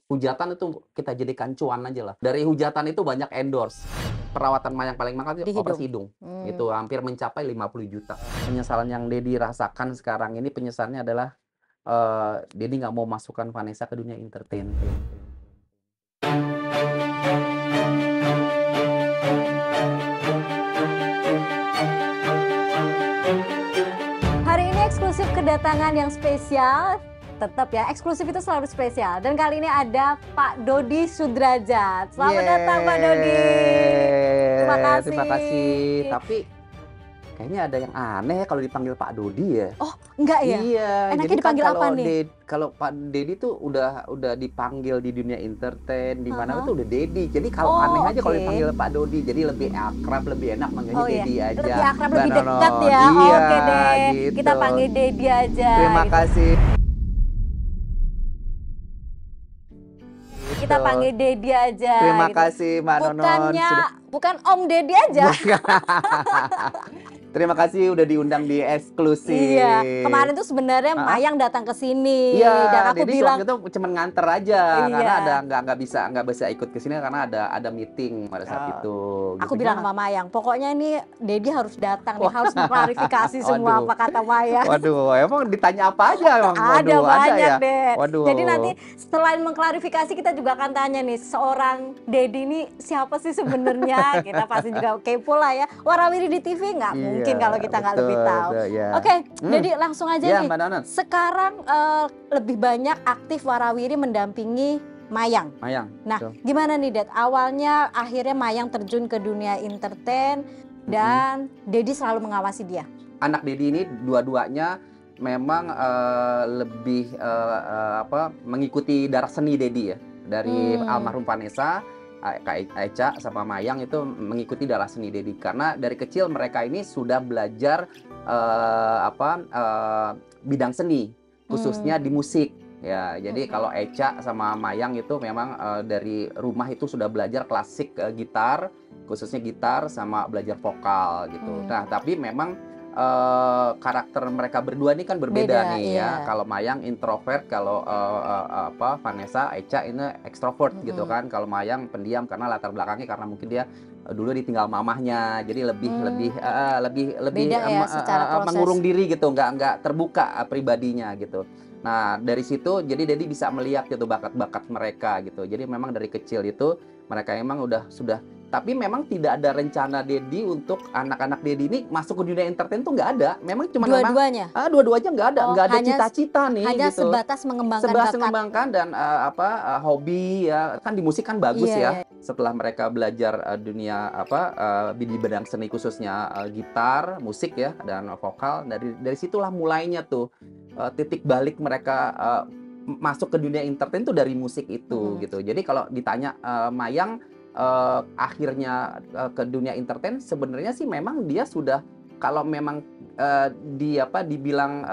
hujatan itu kita jadikan cuan aja lah. Dari hujatan itu banyak endorse. Perawatan yang paling mahal itu Di hidung. operasi hidung. Itu hampir mencapai 50 juta. Penyesalan yang Dedi rasakan sekarang ini penyesalannya adalah Dedi nggak mau masukkan Vanessa ke dunia entertain. Hari ini eksklusif kedatangan yang spesial. Tetap ya, eksklusif itu selalu spesial. Dan kali ini ada Pak Dodi Sudrajat. Selamat datang Pak Dodi. Terima kasih. Terima kasih. Tapi kayaknya ada yang aneh kalau dipanggil Pak Dodi ya. Oh, enggak ya? Iya. Enaknya Jadi dipanggil kalau apa nih? kalau Pak Dedi tuh udah dipanggil di dunia entertain di mana itu udah Dedi. Jadi kalau aneh aja kalau dipanggil Pak Dodi. Jadi lebih akrab, lebih enak manggilnya Dedi aja. Lebih akrab, lebih Mbak dekat Nonon. ya. Iya, Oke deh. gitu. Kita panggil Dedi aja. Terima gitu. kasih. Kita panggil Dedi aja. Terima gitu. kasih Mbak Nonon. Bukan Om Dedi aja. Terima kasih udah diundang di eksklusif. Iya, kemarin tuh sebenarnya Mayang datang ke sini dan aku Dedi bilang waktu itu cuma nganter aja karena Iya. ada nggak bisa ikut ke sini karena ada meeting pada saat itu. Aku Gitu. bilang sama Mayang, pokoknya ini Dedi harus datang nih, harus mengklarifikasi semua apa kata Mayang. Waduh, emang ditanya apa aja emang? Ada Waduh, banyak ya? deh. Waduh. Jadi nanti selain mengklarifikasi kita juga akan tanya nih, seorang Dedi ini siapa sih sebenarnya? Kita pasti juga kepo lah ya. Warawiri di TV nggak mungkin kalau kita nggak lebih tahu. Ya. Oke, Dedi langsung aja Ya, nih. Mbak Nonon. Sekarang lebih banyak aktif Warawiri mendampingi Mayang. Nah, gimana nih, Ded? Awalnya akhirnya Mayang terjun ke dunia entertain dan Dedi selalu mengawasi dia. Anak Dedi ini dua-duanya memang lebih mengikuti darah seni Dedi ya. Dari almarhum Vanessa, Kak Eca sama Mayang itu mengikuti darah seni Dedi karena dari kecil mereka ini sudah belajar bidang seni khususnya di musik. Ya, jadi kalau Eca sama Mayang itu memang dari rumah itu sudah belajar klasik gitar, khususnya gitar sama belajar vokal gitu. Nah, tapi memang karakter mereka berdua ini kan berbeda nih ya. Kalau Mayang introvert, kalau Vanessa, Eca ini ekstrovert gitu kan. Kalau Mayang pendiam karena latar belakangnya karena mungkin dia dulu ditinggal mamahnya, jadi lebih Beda ya, secara proses. mengurung diri gitu, nggak terbuka pribadinya gitu. Nah, dari situ jadi Dedi bisa melihat gitu bakat-bakat mereka gitu. Jadi memang dari kecil itu mereka emang sudah tapi memang tidak ada rencana Dedi untuk anak-anak Dedi ini masuk ke dunia entertain tuh nggak ada. Memang cuma Dua-duanya. Dua-duanya nggak ada cita-cita nih hanya gitu. sebatas mengembangkan Sebatas bakat. mengembangkan dan hobi ya. Kan di musik kan bagus ya. Setelah mereka belajar dunia di bidang seni khususnya gitar, musik ya dan vokal, dari situlah mulainya tuh titik balik mereka masuk ke dunia entertain tuh dari musik itu gitu. Jadi kalau ditanya Mayang akhirnya ke dunia entertain, sebenarnya sih memang dia sudah, kalau memang dibilang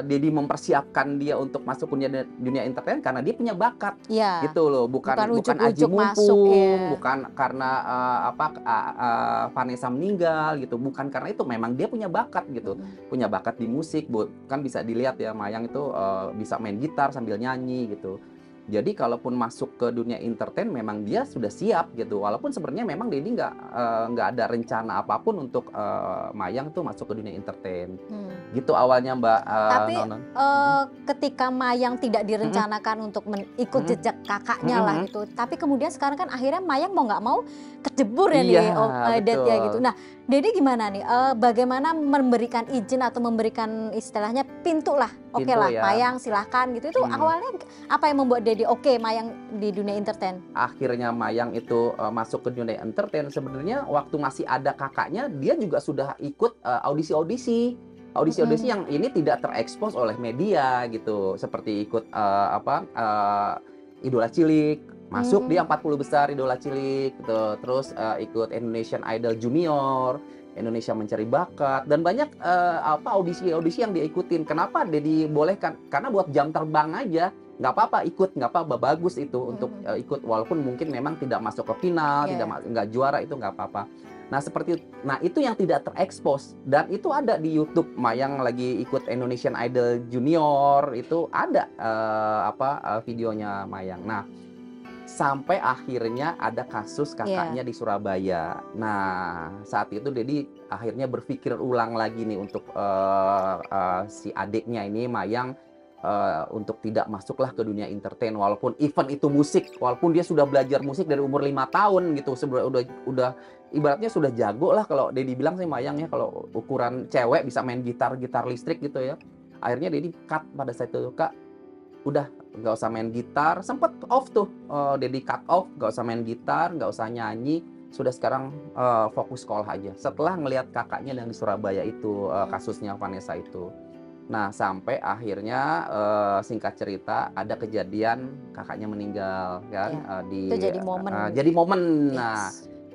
Dedi mempersiapkan dia untuk masuk dunia entertain karena dia punya bakat gitu loh, bukan aji mumpung, bukan karena Vanessa meninggal gitu, bukan karena itu, memang dia punya bakat gitu, punya bakat di musik, kan bisa dilihat ya Mayang itu bisa main gitar sambil nyanyi gitu. Jadi kalaupun masuk ke dunia entertain memang dia sudah siap gitu. Walaupun sebenarnya memang Dedi nggak ada rencana apapun untuk Mayang tuh masuk ke dunia entertain. Gitu awalnya Mbak Tapi Nonon. ketika Mayang tidak direncanakan untuk ikut jejak kakaknya lah gitu. Tapi kemudian sekarang kan akhirnya Mayang mau nggak mau kecebur ya nih Ded ya gitu. Nah, Dedi gimana nih? Bagaimana memberikan izin atau memberikan istilahnya pintu lah. Oke lah, ya. Mayang silahkan gitu. Itu awalnya apa yang membuat Dedi oke Mayang di dunia entertain? Akhirnya Mayang itu masuk ke dunia entertain, sebenarnya waktu masih ada kakaknya dia juga sudah ikut audisi yang ini tidak terekspos oleh media gitu, seperti ikut Idola Cilik, masuk dia 40 besar Idola Cilik gitu. Terus ikut Indonesian Idol Junior, Indonesia Mencari Bakat, dan banyak audisi yang dia ikutin. Kenapa Dedi bolehkan? Karena buat jam terbang aja, nggak apa-apa ikut, nggak apa-apa, bagus itu untuk ikut, walaupun mungkin memang tidak masuk ke final, nggak juara, itu nggak apa-apa. Nah itu yang tidak terekspos, dan itu ada di YouTube. Mayang lagi ikut Indonesian Idol Junior, itu ada videonya Mayang. Nah Sampai akhirnya ada kasus kakaknya di Surabaya. Nah, saat itu Dedi akhirnya berpikir ulang lagi nih untuk si adiknya ini Mayang untuk tidak masuklah ke dunia entertain, walaupun event itu musik, walaupun dia sudah belajar musik dari umur 5 tahun gitu, udah ibaratnya sudah jago lah kalau Dedi bilang sih Mayang ya, kalau ukuran cewek bisa main gitar listrik gitu ya. Akhirnya Dedi cut pada saat itu, Kak, udah nggak usah main gitar, sempet off tuh, Dedi cut off, nggak usah main gitar, nggak usah nyanyi, sudah sekarang fokus sekolah aja. Setelah ngelihat kakaknya yang di Surabaya itu, kasusnya Vanessa itu. Nah, sampai akhirnya singkat cerita ada kejadian kakaknya meninggal kan, itu jadi momen. Jadi momen. Nah,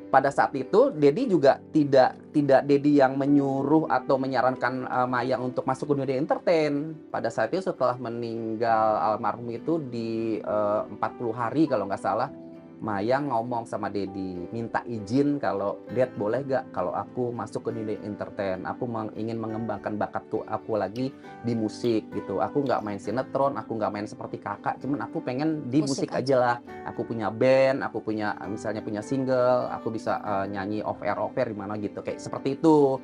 pada saat itu Dedi juga tidak Dedi yang menyuruh atau menyarankan Mayang untuk masuk ke dunia entertain. Pada saat itu setelah meninggal almarhum itu di 40 hari kalau nggak salah, Mayang ngomong sama Dedi, minta izin kalau, "Dad, boleh gak kalau aku masuk ke dunia entertain? Aku ingin mengembangkan bakatku aku lagi di musik gitu. Aku nggak main sinetron, aku nggak main seperti kakak, cuman aku pengen di musik aja lah. Aku punya band, aku punya misalnya punya single, aku bisa nyanyi off air gimana gitu, kayak seperti itu."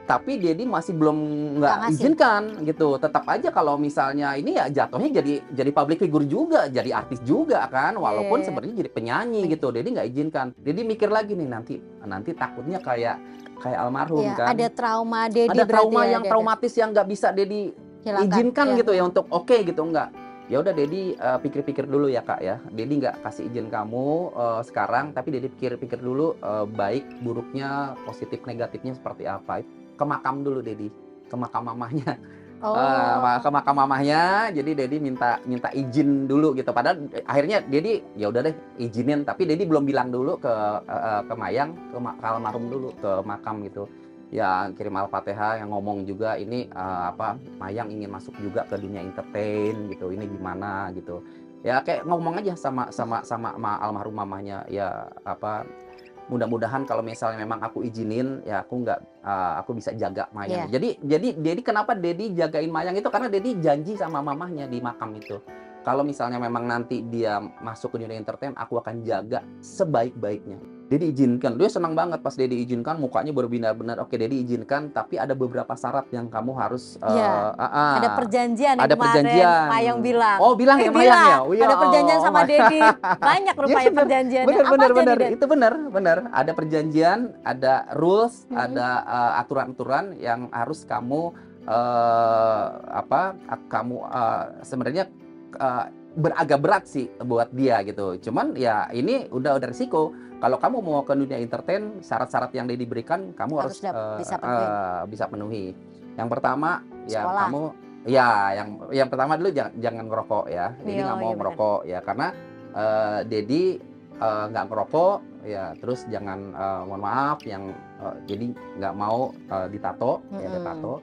Tapi Dedi masih belum nggak izinkan gitu. Tetap aja kalau misalnya ini ya jatuhnya jadi public figure juga, jadi artis juga kan, walaupun sebenarnya jadi penyanyi gitu. Dedi nggak izinkan. Dedi mikir lagi nih, nanti takutnya kayak almarhum kan. Ada trauma Dedi, ada trauma yang traumatis yang nggak bisa Dedi izinkan gitu ya untuk gitu, enggak. Ya udah Dedi pikir-pikir dulu ya Kak ya. Dedi nggak kasih izin kamu sekarang, tapi Dedi pikir-pikir dulu baik buruknya, positif negatifnya seperti apa. Ke makam dulu Dedi, ke makam mamahnya. Ke makam mamahnya, jadi Dedi minta izin dulu gitu. Padahal akhirnya Dedi ya udah deh izinin, tapi Dedi belum bilang dulu ke Mayang, ke almarhum dulu, ke makam gitu. Ya kirim Al-Fatihah, yang ngomong juga ini Mayang ingin masuk juga ke dunia entertain gitu. Ini gimana gitu. Ya kayak ngomong aja sama almarhum mamahnya, ya mudah-mudahan kalau misalnya memang aku izinin ya aku bisa jaga Mayang. Jadi kenapa Dedi jagain Mayang itu karena Dedi janji sama mamahnya di makam itu. Kalau misalnya memang nanti dia masuk ke dunia entertain, aku akan jaga sebaik-baiknya. Dedi izinkan. Dia senang banget pas Dedi izinkan, mukanya berbinar-binar, oke Dedi izinkan, tapi ada beberapa syarat yang kamu harus ada perjanjian ada kemarin perjanjian. Mayang bilang. Oh, bilang ya Mayang ya? Oh, ada perjanjian sama Dedi. Banyak rupanya perjanjiannya. Bener. Itu bener. Ada perjanjian, ada rules, ada aturan-aturan yang harus kamu sebenarnya beragak berat sih buat dia gitu. Cuman ya ini udah risiko. Kalau kamu mau ke dunia entertain, syarat-syarat yang diberikan kamu harus bisa penuhi. Yang pertama ya sekolah. Kamu yang pertama dulu jangan ngerokok ya. Dedi nggak mau ngerokok ya, karena Dedi nggak ngerokok ya, terus jangan mohon maaf jadi nggak mau ditato ya, ada tato.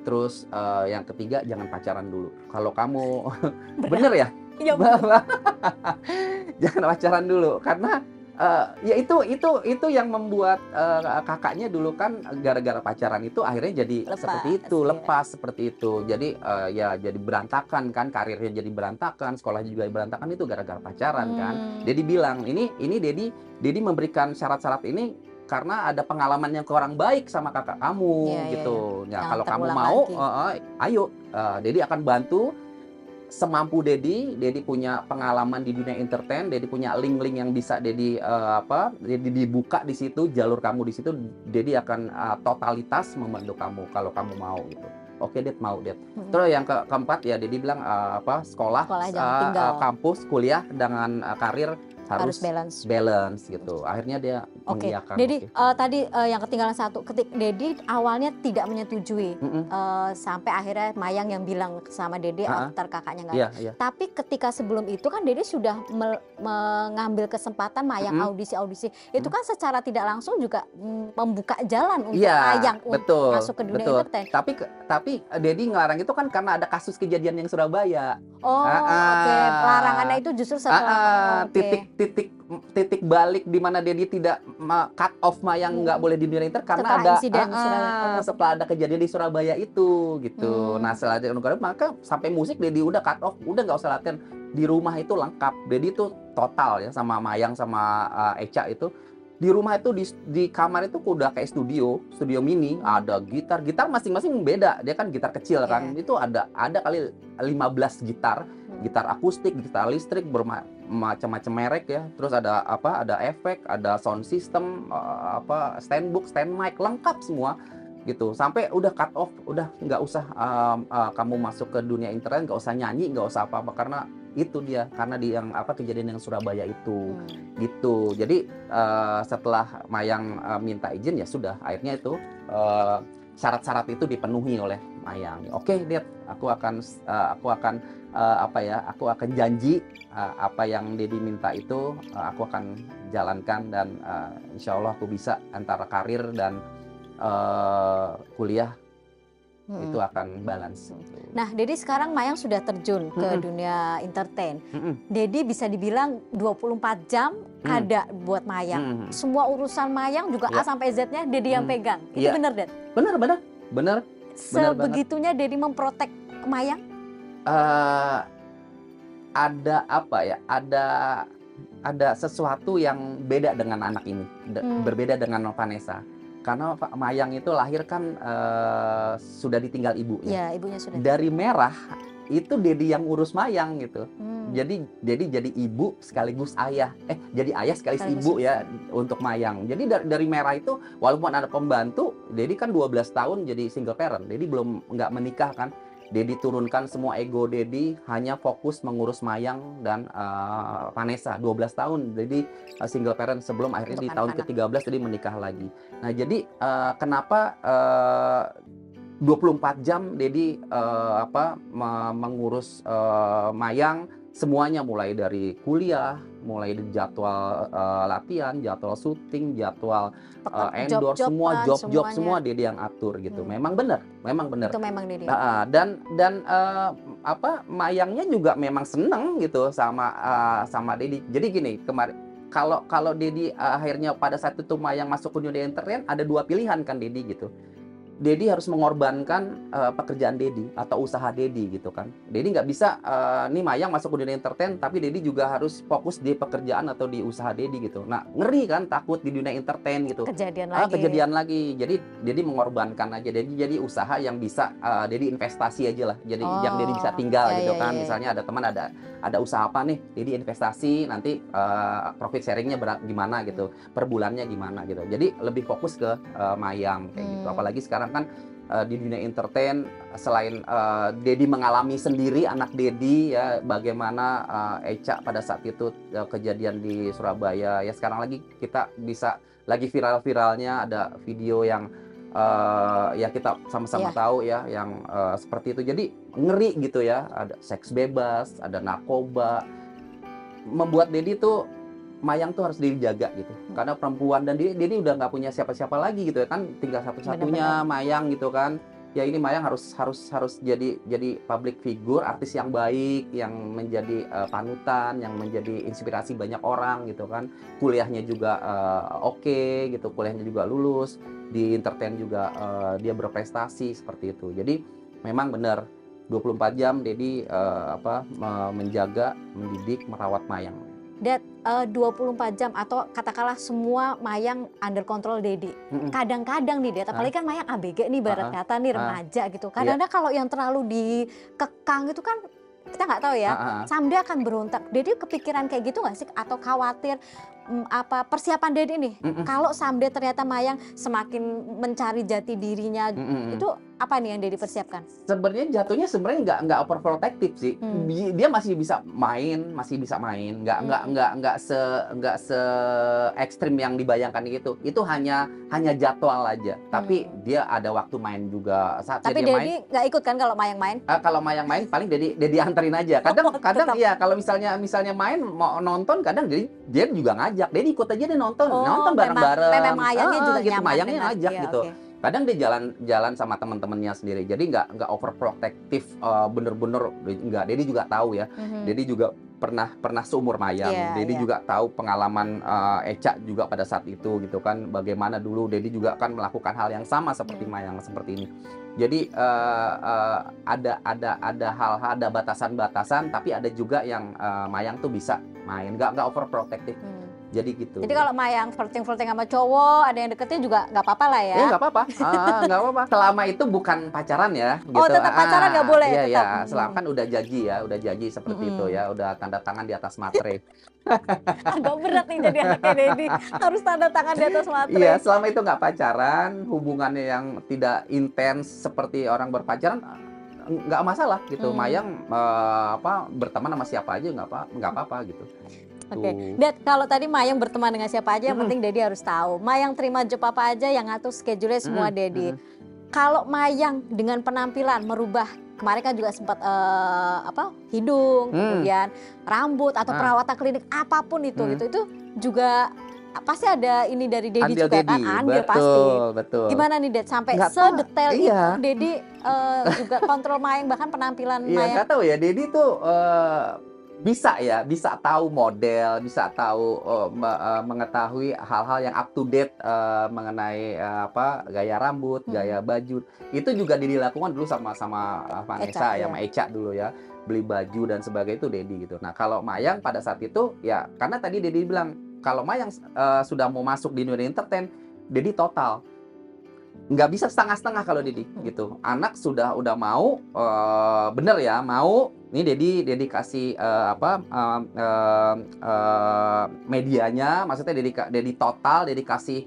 Terus yang ketiga jangan pacaran dulu. Kalau kamu bener ya? Iya. Jangan pacaran dulu karena ya itu yang membuat kakaknya dulu kan gara-gara pacaran itu akhirnya jadi lepas seperti itu. Jadi ya jadi berantakan kan, karirnya jadi berantakan, sekolahnya juga berantakan, itu gara-gara pacaran kan. Dedi bilang ini Dedi memberikan syarat-syarat ini karena ada pengalaman yang kurang baik sama kakak kamu gitu. Ya kalau kamu mau ayo Dedi akan bantu semampu Dedi. Dedi punya pengalaman di dunia entertain, Dedi punya link-link yang bisa Dedi Dedi dibuka di situ, jalur kamu di situ. Dedi akan totalitas membantu kamu kalau kamu mau gitu. Oke, Dad, mau, Dad. Terus yang keempat ya Dedi bilang sekolah kampus, kuliah dengan karir harus balance gitu. Akhirnya dia mengiyakan. Dedi tadi yang ketinggalan satu, Dedi awalnya tidak menyetujui sampai akhirnya Mayang yang bilang sama Dedi after kakaknya nggak. Tapi ketika sebelum itu kan Dedi sudah mengambil kesempatan Mayang audisi. Itu kan secara tidak langsung juga membuka jalan untuk Mayang untuk masuk ke dunia entertain. Tapi Dedi ngelarang itu kan karena ada kasus kejadian yang Surabaya. Larangannya itu justru setelah titik titik balik di mana Dedi tidak cut off Mayang nggak boleh di dunia inter karena Setelah ada insiden Surabaya. setelah ada kejadian di Surabaya itu gitu. Nah Hmm. setelah ada maka sampai musik Dedi udah cut off, udah nggak usah latihan. Di rumah itu lengkap. Dedi itu total ya sama Mayang sama Echa itu. Di rumah itu di kamar itu udah kayak studio mini, ada gitar masing-masing beda. Dia kan gitar kecil kan. Yeah. Itu ada kali 15 gitar. Gitar akustik, gitar listrik, macam-macam merek ya. Terus ada ada efek, ada sound system, standbook, stand mic, lengkap semua gitu. Sampai udah cut off, udah nggak usah kamu masuk ke dunia internet, nggak usah nyanyi, nggak usah apa-apa karena itu dia, karena di yang kejadian yang Surabaya itu gitu. Jadi setelah Mayang minta izin ya sudah, akhirnya itu syarat-syarat itu dipenuhi oleh Mayang. Oke, Dad, aku akan aku akan janji apa yang Dedi minta itu aku akan jalankan dan insya Allah aku bisa antara karir dan kuliah itu akan balance. Nah, Dedi sekarang Mayang sudah terjun ke dunia entertain. Dedi bisa dibilang 24 jam ada buat Mayang. Semua urusan Mayang juga A sampai Z-nya Dedi yang pegang. Itu benar, Dad? Benar. Sebegitunya Dedi memprotek Mayang? Ada ada sesuatu yang beda dengan anak ini, berbeda dengan Vanessa. Karena Mayang itu lahir kan sudah ditinggal ibu ya. Ibunya sudah. Dari merah itu Dedi yang urus Mayang gitu. Jadi jadi ibu sekaligus ayah. Jadi ayah sekaligus ibu ya untuk Mayang. Jadi dari merah itu walaupun ada pembantu, Dedi kan 12 tahun jadi single parent. Dedi belum nggak menikah kan. Dedi turunkan semua ego Dedi, hanya fokus mengurus Mayang dan Vanessa 12 tahun. Jadi single parent sebelum akhirnya di tahun ke-13 Dedi menikah lagi. Nah, jadi kenapa 24 jam Dedi mengurus Mayang semuanya, mulai dari kuliah, mulai dari jadwal latihan, jadwal syuting, jadwal endorse, semua job semua Dedi yang atur gitu. Memang benar. Itu memang Dedi. Dan Mayangnya juga memang seneng gitu sama Dedi. Jadi gini, kemarin kalau Dedi akhirnya pada saat itu Mayang masuk ke dunia entertain, ada dua pilihan kan Dedi gitu. Dedi harus mengorbankan pekerjaan Dedi atau usaha Dedi gitu kan. Dedi nggak bisa nih Mayang masuk ke dunia entertain tapi Dedi juga harus fokus di pekerjaan atau di usaha Dedi gitu. Nah, ngeri kan, takut di dunia entertain gitu. Kejadian lagi. Jadi Dedi mengorbankan aja. Jadi usaha yang bisa Dedi investasi aja lah. Jadi yang Dedi bisa tinggal gitu kan. Misalnya ada teman ada usaha apa nih, Dedi investasi, nanti profit sharingnya gimana gitu, per bulannya gimana gitu. Jadi lebih fokus ke Mayang kayak gitu. Apalagi sekarang kan di dunia entertain, selain Dedi mengalami sendiri, anak Dedi ya, bagaimana Echa pada saat itu kejadian di Surabaya ya, sekarang lagi kita bisa lagi viral-viralnya ada video yang ya kita sama-sama tahu ya, yang seperti itu. Jadi ngeri gitu ya, ada seks bebas, ada narkoba, membuat Dedi tuh Mayang tuh harus dijaga gitu, karena perempuan dan Dedi udah nggak punya siapa-siapa lagi gitu ya kan, tinggal satu-satunya Mayang gitu kan. Ya ini Mayang harus jadi public figure, artis yang baik, yang menjadi panutan, yang menjadi inspirasi banyak orang gitu kan. Kuliahnya juga oke gitu, kuliahnya juga lulus, di entertain juga dia berprestasi seperti itu. Jadi memang benar 24 jam Dedi menjaga, mendidik, merawat Mayang. Dad, 24 jam atau katakanlah semua Mayang under control Dedi. Kadang-kadang nih Dad, apalagi kan Mayang ABG nih, barat kata nih, remaja gitu. Kadang-kadang kalau yang terlalu dikekang itu kan kita nggak tahu ya, someday akan berontak. Dedi kepikiran kayak gitu nggak sih? Atau khawatir persiapan Dedi nih? Kalau someday ternyata Mayang semakin mencari jati dirinya, itu apa nih yang Dedi persiapkan? Sebenarnya jatuhnya nggak overprotective sih. Dia masih bisa main, nggak se ekstrim yang dibayangkan gitu. Itu hanya jadwal aja. Tapi dia ada waktu main juga. Saat tapi dia Dedi nggak ikut kan kalau Mayang main? Kalau Mayang main paling Dedi anterin aja. Kadang iya, kalau misalnya main mau nonton, kadang dia juga ngajak. Dedi ikut aja, dia nonton bareng-bareng. Memang Mayangnya juga gitu, nyaman. Mayangnya ngajak gitu. Kadang dia jalan sama teman-temannya sendiri. Jadi nggak overprotective bener-bener nggak. Dedi juga tahu ya. Dedi juga pernah seumur Mayang. Dedi juga tahu pengalaman Echa juga pada saat itu gitu kan, bagaimana dulu Dedi juga kan melakukan hal yang sama seperti Mayang seperti ini. Jadi ada hal-hal, ada batasan-batasan, tapi ada juga yang Mayang tuh bisa main, nggak overprotective. Jadi gitu. Jadi kalau Mayang flirting sama cowok, ada yang deketin juga nggak apa-apa lah ya? Nggak apa-apa, nggak apa-apa. Selama itu bukan pacaran ya. Oh, gitu. tetap pacaran nggak boleh? Iya, tetap. iya. Selama kan udah janji ya, udah janji seperti itu ya, udah tanda tangan di atas materai. Agak berat nih jadi anaknya Dedi, harus tanda tangan di atas materai. Iya, selama itu nggak pacaran, hubungannya yang tidak intens seperti orang berpacaran, nggak masalah gitu. Mayang berteman sama siapa aja nggak apa-apa gitu. Oke, Dad, kalau tadi Mayang berteman dengan siapa aja, yang penting Dedi harus tahu. Mayang terima job apa aja, yang ngatur schedule-nya semua Dedi. Kalau Mayang dengan penampilan merubah, kemarin kan juga sempat hidung, kemudian rambut atau perawatan klinik apapun itu juga pasti ada ini dari Dedi juga kan, andil pasti. Betul. Gimana nih Dad, sampai sedetail itu Dedi juga kontrol Mayang, bahkan penampilan Mayang. Nggak tahu ya, Dedi tuh bisa tahu model, bisa tahu mengetahui hal-hal yang up to date mengenai gaya rambut, gaya baju. Itu juga dilakukan dulu sama Vanessa ya, sama Echa dulu ya, beli baju dan sebagainya itu Dedi gitu. Nah kalau Mayang pada saat itu ya, karena tadi Dedi bilang kalau Mayang sudah mau masuk di dunia entertain, Dedi total. Nggak bisa setengah-setengah kalau Dedi gitu. Anak udah mau bener ya, mau ini Dedi kasih medianya, maksudnya Dedi total, Dedi kasih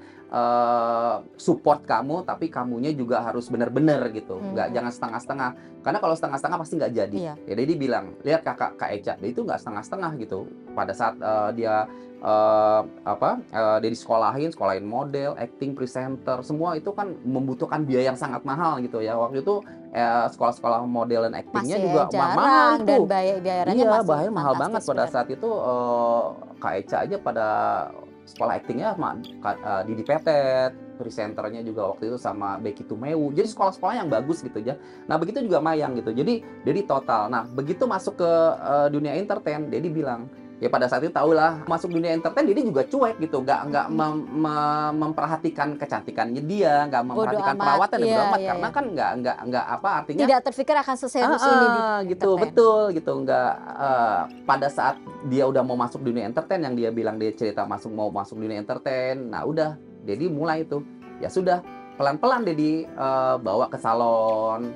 support kamu, tapi kamunya juga harus bener-bener gitu. Jangan setengah-setengah, karena kalau setengah-setengah pasti nggak jadi. Ya Dedi bilang, lihat Kak Echa, dia itu nggak setengah-setengah gitu. Pada saat dia dia sekolahin model, acting, presenter, semua itu kan membutuhkan biaya yang sangat mahal gitu ya. Waktu itu sekolah-sekolah model dan actingnya juga mahal dan bayarannya iya, bahaya mahal banget pada saat itu. Kak Echa aja pada sekolah actingnya sama Didi Petet, presenternya juga waktu itu sama Becky Tumewu. Jadi sekolah-sekolah yang bagus gitu ya. Nah begitu juga Mayang gitu. Jadi total. Nah begitu masuk ke dunia entertain, Dedi bilang, ya pada saat itu tahulah masuk dunia entertain, Dedi juga cuek gitu, nggak memperhatikan kecantikannya dia, nggak memperhatikan perawatan dan amat, karena kan nggak artinya tidak terpikir akan seserius ini di gitu entertain. Betul gitu, nggak pada saat dia udah mau masuk dunia entertain, yang dia bilang dia cerita mau masuk dunia entertain, nah udah Dedi mulai itu ya sudah pelan-pelan Dedi bawa ke salon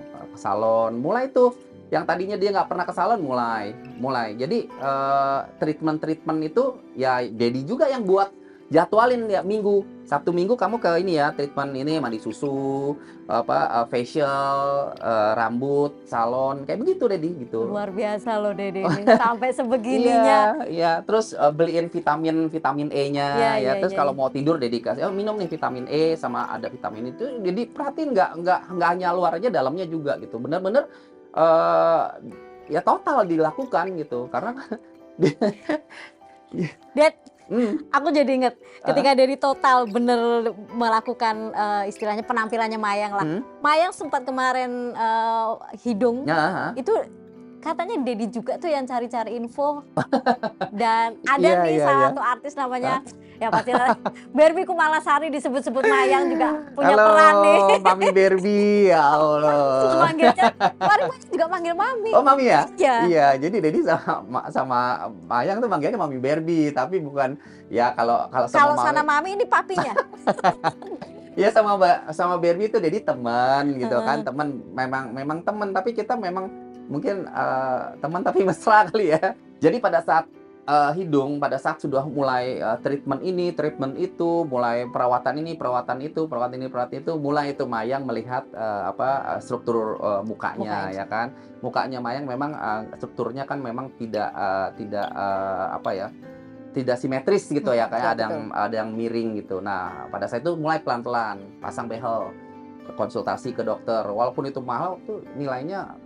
mulai tuh. Yang tadinya dia nggak pernah ke salon mulai. Jadi treatment itu ya Dedi juga yang buat jadwalin ya, Sabtu Minggu kamu ke ini ya, treatment ini, mandi susu, facial, rambut, salon, kayak begitu Dedi gitu. Luar biasa loh Dedi ini, sampai sebegininya. Iya, terus beliin vitamin E-nya ya. Terus kalau mau tidur Dedi kasih, minum nih vitamin E sama ada vitamin itu. Jadi perhatiin nggak hanya luarnya, dalamnya juga gitu. Bener-bener ya total dilakukan gitu, karena Dad, aku jadi inget ketika Dedi total bener melakukan istilahnya penampilannya Mayang lah. Mayang sempat kemarin hidung itu katanya Dedi juga tuh yang cari-cari info. Dan ada satu artis namanya ya pasti Barbie Kumalasari, disebut-sebut Mayang juga punya peran nih. Mami Barbie, ya Allah. Kemarin juga manggil Mami. Oh Mami ya? Iya. Jadi Dedi sama Mayang tuh manggilnya Mami Barbie, tapi bukan ya kalau sana Mami ini papinya. Iya, sama Barbie itu Dedi teman gitu kan, teman, memang teman, tapi kita memang mungkin teman tapi mesra kali ya. Jadi pada saat hidung, pada saat sudah mulai treatment ini, treatment itu, mulai perawatan ini, perawatan itu, mulai itu Mayang melihat struktur mukanya ya kan. Mukanya Mayang memang strukturnya kan memang tidak simetris gitu ya, kayak ada yang miring gitu. Nah, pada saat itu mulai pelan-pelan pasang behel, konsultasi ke dokter. Walaupun itu mahal tuh, nilainya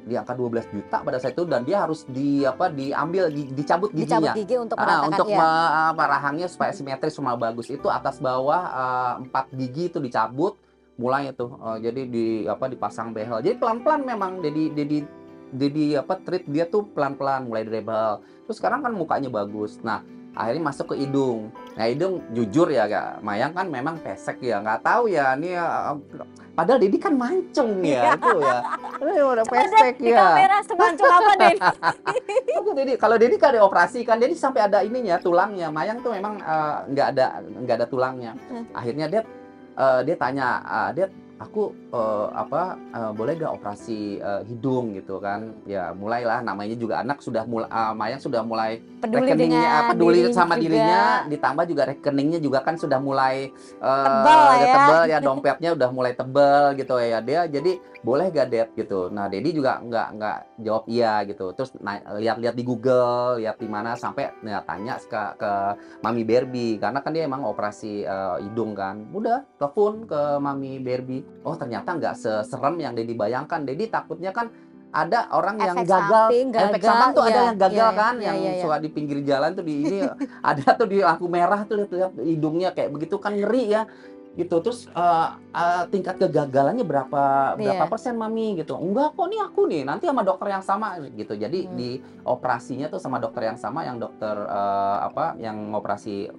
di angka 12 juta pada saat itu, dan dia harus dicabut giginya. Dicabut gigi untuk meratakan rahangnya supaya simetris semua bagus. Itu atas bawah 4 gigi itu dicabut mulai itu. Jadi dipasang behel. Jadi pelan-pelan memang apa, treat dia tuh pelan-pelan, mulai dari bal. Terus sekarang kan mukanya bagus. Nah, akhirnya masuk ke hidung. Nah, hidung jujur ya, Kak, Mayang kan memang pesek ya, nggak tahu ya ini, padahal Dedi kan mancung ya, itu ya. Ini udah Coba deh pesek di ya. kamera semancung apa Dedi? Kalau Dedi kan dioperasi kan, Dedi sampai ada ininya, tulangnya. Mayang tuh memang nggak ada tulangnya. Akhirnya dia tanya, aku boleh gak operasi hidung gitu kan. Ya mulailah, namanya juga anak sudah mulai, Mayang sudah mulai Peduli rekeningnya, dengan peduli diri sama juga. dirinya, ditambah juga rekeningnya juga kan sudah mulai Tebal lah ya. tebel ya, dompetnya udah mulai tebel gitu ya. Dia jadi boleh gak Dad gitu. Nah, Dedi juga nggak jawab iya gitu. Terus lihat-lihat di Google, lihat di mana, sampai tanya ke Mami Barbie, karena kan dia emang operasi hidung kan. Udah telepon ke Mami Barbie. Oh, ternyata nggak seserem yang Dedi bayangkan. Dedi takutnya kan ada orang yang Efek gagal, samping, efek gagal, samping tuh ada iya, yang gagal iya, kan, iya, yang iya, iya. suka di pinggir jalan tuh di ini ada tuh di lampu merah tuh, lihat hidungnya kayak begitu kan, ngeri ya gitu. Terus tingkat kegagalannya berapa Iya. persen Mami gitu. Enggak kok, nih aku nih nanti sama dokter yang sama gitu. Jadi di operasinya tuh sama dokter yang sama, yang dokter yang operasi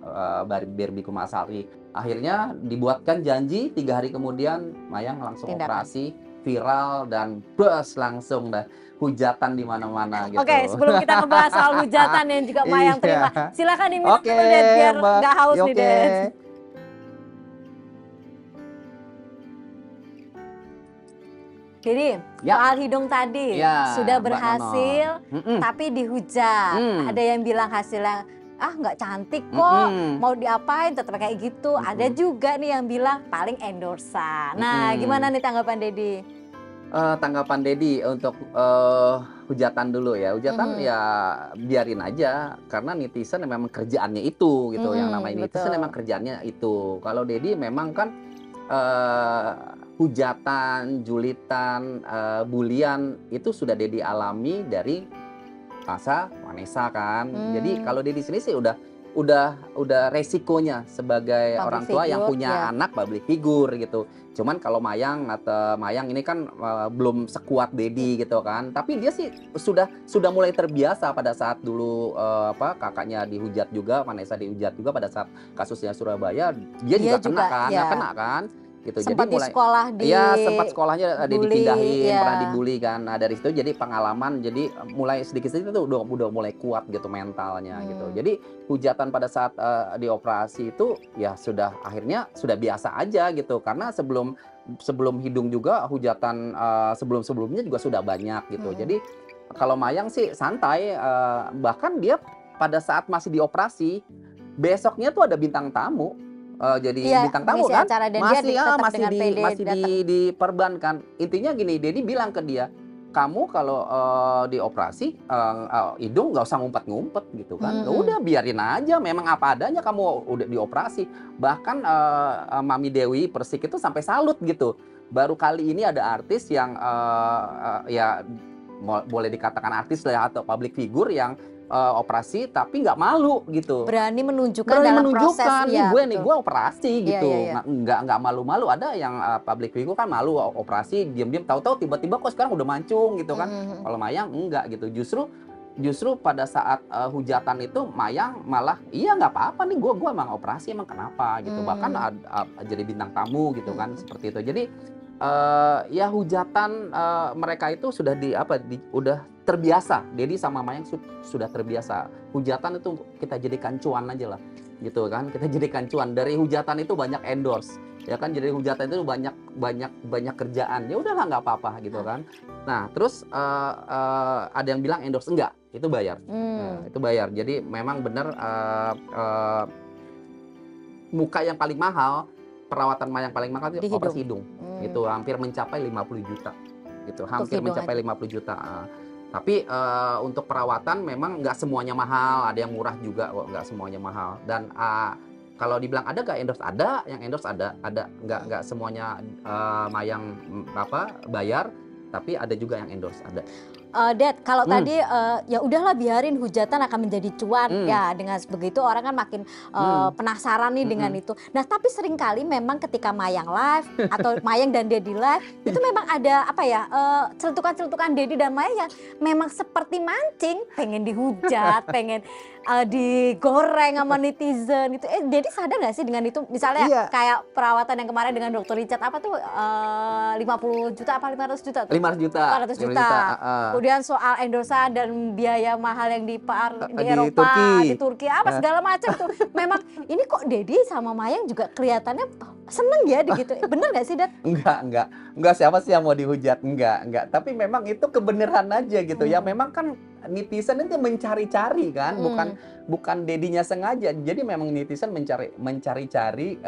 Barbie Kumasari. Akhirnya dibuatkan janji, 3 hari kemudian Mayang langsung Tindakan. operasi, viral, dan bus langsung dah hujatan di mana-mana gitu. Oke, sebelum kita ngebahas soal hujatan yang juga Mayang terima, Iya. silakan diminum Oke, dulu Dad, biar Mbak. nggak haus nih Oke. Dad. Jadi Ya. soal hidung tadi Ya, sudah Mbak berhasil, Nono. tapi dihujat. Ada yang bilang hasilnya nggak cantik kok, mau diapain tetap kayak gitu. Ada juga nih yang bilang paling endorsan. Nah, gimana nih tanggapan Dedi? Tanggapan Dedi untuk hujatan dulu ya. Hujatan ya biarin aja, karena netizen memang kerjaannya itu gitu. Yang namanya netizen betul. memang kerjaannya itu. Kalau Dedi memang kan hujatan, julitan, bulian itu sudah Dedi alami dari masa Vanessa kan. Jadi kalau Dedi sini sih udah resikonya sebagai Public orang tua yang figure, punya ya. anak public figure gitu. Cuman kalau Mayang ini kan belum sekuat Dedi gitu kan. Tapi dia sih sudah mulai terbiasa pada saat dulu kakaknya dihujat juga, Vanessa dihujat juga pada saat kasusnya Surabaya. Dia juga kena kan, ya. kena kan. Gitu. Sempat Jadi mulai di sekolah iya, sempat sekolahnya dipindahin, ya. pernah dibully kan. Nah, dari situ jadi pengalaman, jadi mulai sedikit-sedikit tuh udah mulai kuat gitu mentalnya gitu. Jadi hujatan pada saat dioperasi itu ya akhirnya sudah biasa aja gitu. Karena sebelum hidung juga hujatan sebelum-sebelumnya juga sudah banyak gitu. Jadi kalau Mayang sih santai, bahkan dia pada saat masih dioperasi, besoknya tuh ada bintang tamu. Jadi bintang tamu kan, acara, dan masih diperbankan. Intinya gini, Dedi bilang ke dia, kamu kalau dioperasi hidung nggak usah ngumpet-ngumpet gitu kan. Udah biarin aja, memang apa adanya, kamu udah dioperasi. Bahkan Mami Dewi Persik itu sampai salut gitu. Baru kali ini ada artis yang ya boleh dikatakan artis lah atau public figure yang operasi tapi nggak malu gitu. Berani menunjukkan dalam proses. Nih gue operasi gitu. Nggak malu-malu. Ada yang public figure kan malu operasi, diam-diam, tahu-tahu tiba-tiba kok sekarang udah mancung gitu kan. Kalau Mayang enggak gitu. Justru pada saat hujatan itu Mayang malah nggak apa-apa nih, gue emang operasi, emang kenapa gitu. Bahkan jadi bintang tamu gitu kan, seperti itu. Jadi ya hujatan mereka itu sudah udah terbiasa. Dedi sama Mayang sudah terbiasa. Hujatan itu kita jadikan cuan aja lah gitu kan. Kita jadikan cuan. Dari hujatan itu banyak endorse ya kan. Jadi hujatan itu banyak kerjaan. Ya udahlah, nggak apa-apa gitu kan. Nah, terus ada yang bilang endorse enggak, itu bayar. Itu bayar. Jadi memang benar muka yang paling mahal, perawatan Mayang paling mahal itu operasi hidung. Itu hampir mencapai 50 juta gitu. Hampir mencapai 50 juta. Tapi untuk perawatan memang nggak semuanya mahal, ada yang murah juga kok, nggak semuanya mahal. Dan kalau dibilang ada nggak endorse, ada yang endorse, ada nggak semuanya Mayang bayar, tapi ada juga yang endorse, ada. Dad, kalau tadi ya udahlah biarin hujatan akan menjadi cuan ya, dengan begitu orang kan makin penasaran nih dengan itu. Nah tapi seringkali memang ketika Mayang live atau Mayang dan Dedi live itu memang ada apa ya, celutukan-celutukan Dedi dan Mayang yang memang seperti mancing, pengen dihujat, pengen digoreng sama netizen gitu. Dedi sadar gak sih dengan itu? Misalnya kayak perawatan yang kemarin dengan Dr. Richard apa tuh 50 juta apa 500 juta tuh? 500 juta. 500 juta. Kemudian soal endorsan dan biaya mahal yang di Eropa, di Turki apa segala macam tuh. Memang ini kok Dedi sama Mayang juga kelihatannya seneng ya gitu. Bener gak sih, Dad? Enggak, siapa sih yang mau dihujat? Enggak. Tapi memang itu kebenaran aja gitu ya. Memang kan netizen itu mencari-cari kan, bukan Dedinya sengaja. Jadi memang netizen mencari-cari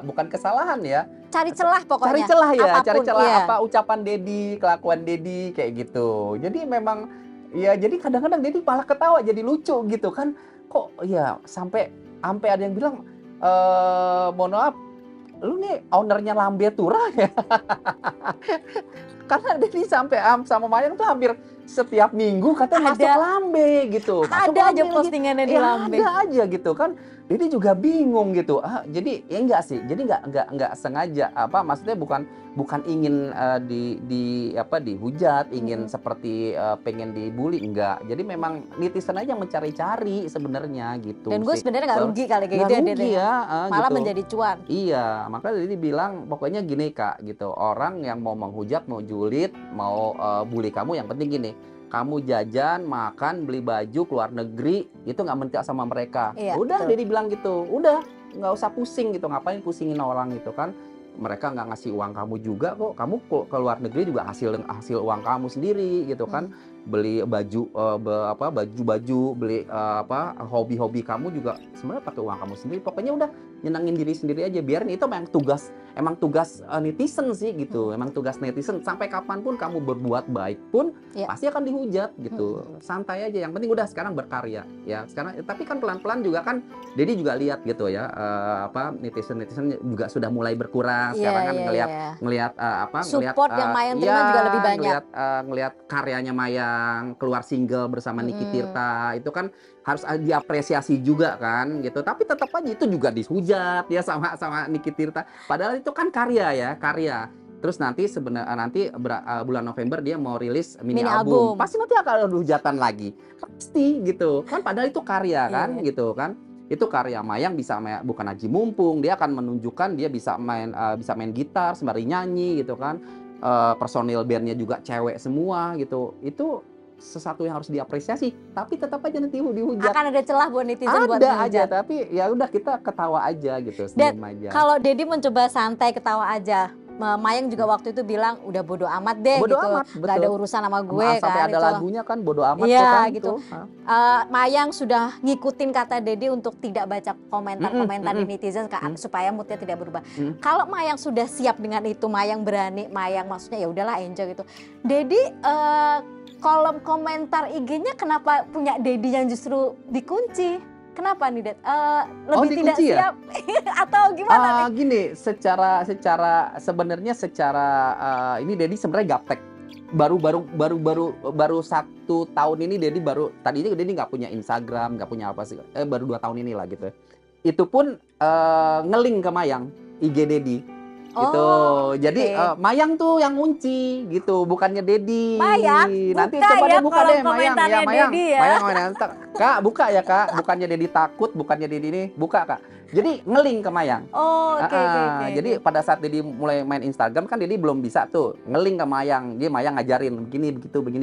bukan kesalahan ya. Cari celah pokoknya. Cari celah ya, apapun, cari celah apa ucapan Dedi, kelakuan Dedi kayak gitu. Jadi memang ya, jadi kadang-kadang Dedi malah ketawa jadi lucu gitu kan. Kok ya sampai ada yang bilang mohon maaf, lu nih ownernya Lambe Tura ya. Karena Dedi sampai sama Mayang tuh hampir setiap minggu katanya masuk Lambe gitu. Ada aja postingannya di Lambe. Ada aja gitu kan. Dedi juga bingung gitu. Jadi ya enggak sih. Jadi enggak sengaja maksudnya bukan ingin dihujat, ingin seperti pengen dibully, enggak. Jadi memang netizen aja mencari-cari sebenarnya gitu. Dan gue sebenarnya nggak rugi kali kayak gitu ya. Malah gitu. Menjadi cuan. Iya, makanya Dedi bilang pokoknya gini Kak gitu. Orang yang mau menghujat, mau julid, mau bully kamu, yang penting gini. Kamu jajan, makan, beli baju keluar negeri, itu nggak mentik sama mereka. Udah, Dedi bilang gitu. Udah, nggak usah pusing gitu. Ngapain pusingin orang gitu kan? Mereka nggak ngasih uang kamu juga kok. Kamu ke luar negeri juga hasil uang kamu sendiri gitu kan. Beli baju beli hobi-hobi kamu juga sebenarnya pakai uang kamu sendiri. Pokoknya udah nyenangin diri sendiri aja. Biarin, itu emang tugas netizen sih gitu. Emang tugas netizen. Sampai kapanpun kamu berbuat baik pun pasti akan dihujat gitu. Santai aja. Yang penting udah sekarang berkarya ya. Sekarang tapi kan pelan-pelan juga kan Dedi juga lihat gitu ya, netizen juga sudah mulai berkurang. Sekarang kan ngelihat support yang Mayang terima juga lebih banyak. Ngelihat karyanya Mayang keluar single bersama Niki Tirta, itu kan harus diapresiasi juga kan gitu. Tapi tetap aja itu juga dihujat ya sama Niki Tirta. Padahal itu kan karya. Terus nanti bulan November dia mau rilis mini album. Pasti nanti akan ada hujatan lagi. Pasti gitu. Kan padahal itu karya kan gitu kan. Itu karya Mayang bukan Haji Mumpung, dia akan menunjukkan dia bisa main gitar sembari nyanyi gitu kan. Personil bandnya juga cewek semua gitu. Itu sesuatu yang harus diapresiasi, tapi tetap aja nanti dihujat. Akan ada celah buat netizen buat dihujat. Ada aja, tapi ya udah kita ketawa aja gitu, senyum aja. Kalau Dedi mencoba santai ketawa aja, Mayang juga waktu itu bilang udah bodo amat deh bodo gitu, amat, gak ada urusan sama gue kan. Sampai ada lagunya kan bodo amat gitu. Mayang sudah ngikutin kata Dedi untuk tidak baca komentar-komentar di netizen supaya moodnya tidak berubah. Kalau Mayang sudah siap dengan itu, Mayang berani, Mayang maksudnya ya udahlah enjoy gitu. Dedi kolom komentar IG-nya kenapa punya Dedi yang justru dikunci? Kenapa nih, Dad? Lebih tidak siap atau gimana nih? Gini, sebenarnya ini Dedi sebenarnya gaptek. Baru 1 tahun ini Dedi tadinya Dedi nggak punya Instagram, nggak punya apa sih, baru 2 tahun ini lah gitu. Itu pun nge-link ke Mayang IG Dedi. Gitu. Jadi Mayang tuh yang ngunci gitu, bukannya Dedi. Mayang, nanti coba deh buka deh Mayang ya, Mayang. Ya. Mayang. Kak, buka ya Kak. Bukannya Dedi takut, bukannya Dedi ini, buka Kak. Jadi nge-link ke Mayang. Oke. Jadi pada saat Dedi mulai main Instagram kan Dedi belum bisa tuh nge-link ke Mayang. Dia Mayang ngajarin begini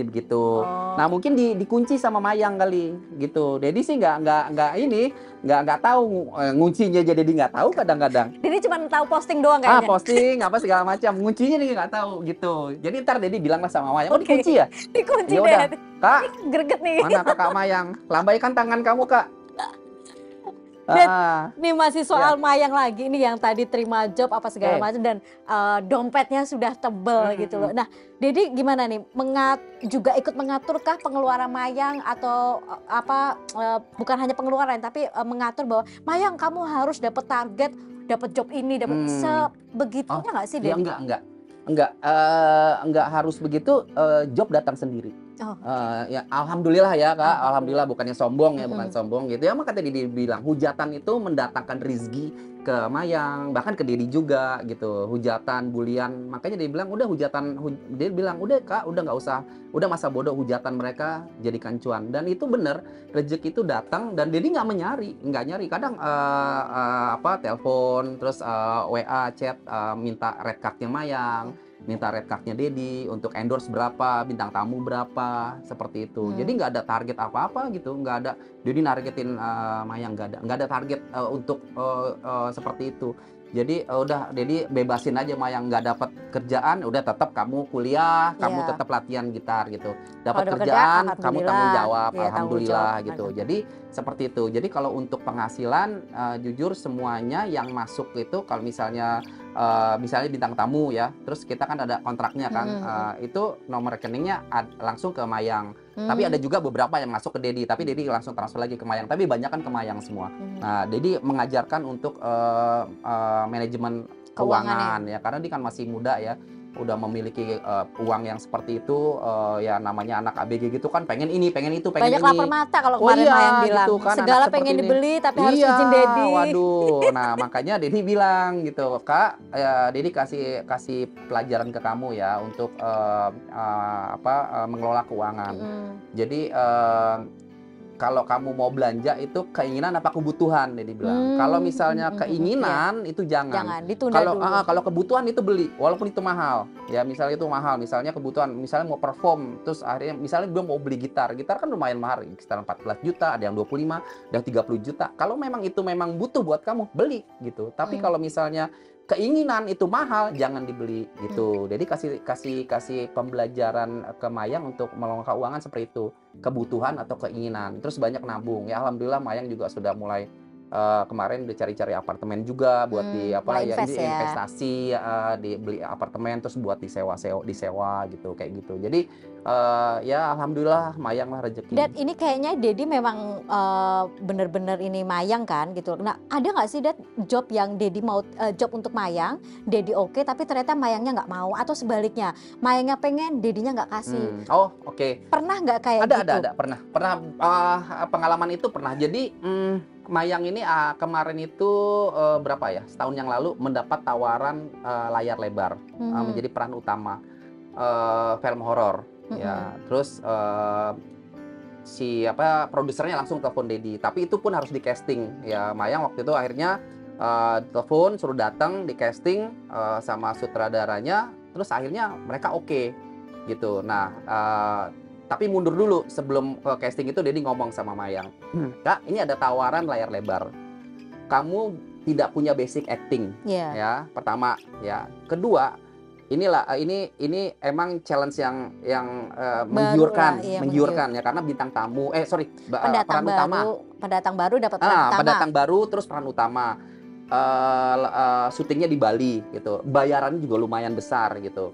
begitu. Nah, mungkin dikunci sama Mayang kali gitu. Dedi sih nggak tahu nguncinya, jadi Dedi nggak tahu kadang-kadang. Dedi cuma tahu posting doang kayaknya. Posting apa segala macam. Nguncinya dia nggak tahu gitu. Jadi ntar Dedi bilanglah sama Mayang, dikunci ya? Dikunci deh. Kak, greget nih. Mana Kakak Mayang? Lambaikan tangan kamu Kak. Dan ini masih soal Mayang lagi nih, yang tadi terima job apa segala macam dan dompetnya sudah tebel gitu loh. Nah, Dedi gimana nih? Juga ikut mengaturkah pengeluaran Mayang atau bukan hanya pengeluaran tapi mengatur bahwa Mayang kamu harus dapat target, dapat job ini, dapat sebegitunya nggak sih Dedi? Ya enggak. enggak harus begitu, job datang sendiri. Oh, Ya alhamdulillah ya, Kak, alhamdulillah alhamdulillah. bukannya sombong ya, bukan Mhm. sombong gitu ya, maka tadi dibilang hujatan itu mendatangkan rizki ke Mayang, bahkan ke Dedi juga gitu, hujatan, bulian, makanya dia bilang, "Udah hujatan," dia bilang, "Udah Kak, udah nggak usah, udah masa bodoh hujatan mereka jadikan cuan." Dan itu bener, rezeki itu datang dan Dedi nggak nyari, kadang, apa, telepon, terus, WA, chat, minta red card-nya Mayang, minta red card-nya Dedi untuk endorse berapa, bintang tamu berapa, seperti itu. Jadi Hmm. nggak ada target apa-apa gitu, nggak ada Dedi nargetin, Mayang, nggak ada target, untuk, seperti itu. Jadi, udah Dedi bebasin aja Mayang, nggak dapat kerjaan, udah tetap kamu kuliah, kamu Ya, tetap latihan gitar gitu. kalau Dapat dapat kerja, kerjaan, kamu tanggung alhamdulillah. jawab, Ya, tanggung jawab. alhamdulillah gitu. Jadi seperti itu. Jadi kalau untuk penghasilan, jujur semuanya yang masuk itu kalau misalnya, misalnya bintang tamu ya, terus kita kan ada kontraknya kan, Mhm, mhm. itu nomor rekeningnya langsung ke Mayang. Tapi ada Hmm. juga beberapa yang masuk ke Dedi, tapi Dedi langsung transfer lagi ke Mayang, tapi banyak kan ke Mayang semua. Mhm. Nah, Dedi mengajarkan untuk, manajemen Keuangan ya. keuangan ya, karena dia kan masih muda ya, udah memiliki, uang yang seperti itu, ya namanya anak ABG gitu kan pengen ini, pengen itu, pengen Banyak lapar ini. mata kalau Oh kemarin Mayang iya, bilang, gitu kan anak segala seperti pengen ini. dibeli tapi harus Iya, izin Dedi. waduh. Nah, makanya Dedi bilang gitu, "Kak, ya Dedi kasih kasih pelajaran ke kamu ya untuk, apa, mengelola keuangan. Mhm. Jadi, kalau kamu mau belanja itu keinginan apa kebutuhan," Dedi bilang. "Kalau Mmm, mhm, misalnya mhm, mhm, iya. keinginan itu jangan. Jangan, ditunda Kalau dulu. kalau kebutuhan itu beli, walaupun itu mahal. Ya misalnya itu mahal, misalnya kebutuhan, misalnya mau perform, terus akhirnya misalnya dia mau beli gitar. Gitar kan lumayan mahal, sekitar 14 juta, ada yang 25, ada yang 30 juta. Kalau memang itu memang butuh buat kamu, beli gitu. Tapi Mhm, kalau misalnya keinginan itu mahal, jangan dibeli mhm. gitu." Jadi kasih kasih kasih pembelajaran ke Mayang untuk mengelola keuangan seperti itu, kebutuhan atau keinginan, terus banyak nabung. Ya alhamdulillah Mayang juga sudah mulai, kemarin udah cari-cari apartemen juga buat di apa, Mulai ya invest ini ya. investasi, dibeli apartemen terus buat disewa gitu, kayak gitu. Jadi, ya alhamdulillah Mayang lah Dan rezeki. ini kayaknya Dedi memang, bener-bener ini Mayang kan gitu. Nah, ada nggak sih Ded job yang Dedi mau, job untuk Mayang, Dedi oke tapi ternyata Mayangnya nggak mau atau sebaliknya, Mayangnya pengen, Dedinya nggak kasih. Oh oke. Pernah nggak kayak Ada gitu? pernah pernah, pengalaman itu pernah. Jadi, Mayang ini, kemarin itu, berapa ya, setahun yang lalu mendapat tawaran, layar lebar, Mhm, menjadi peran utama, film horor mhm, ya. Terus, si apa, produsernya langsung telepon Dedi, tapi itu pun harus di-casting. Ya Mayang waktu itu akhirnya, telepon suruh datang, di-casting, sama sutradaranya, terus akhirnya mereka oke, gitu. Nah, tapi mundur dulu sebelum ke casting itu Dedi ngomong sama Mayang, "Kak, ini ada tawaran layar lebar. Kamu tidak punya basic acting, iya. ya, pertama, ya. Kedua, inilah, ini emang challenge yang, Barulah, menggiurkan iya menggiurkan ya, karena bintang tamu sorry, peran utama. pendatang baru dapat peran utama. Pendatang baru terus peran utama, syutingnya di Bali gitu, bayarannya juga lumayan besar gitu.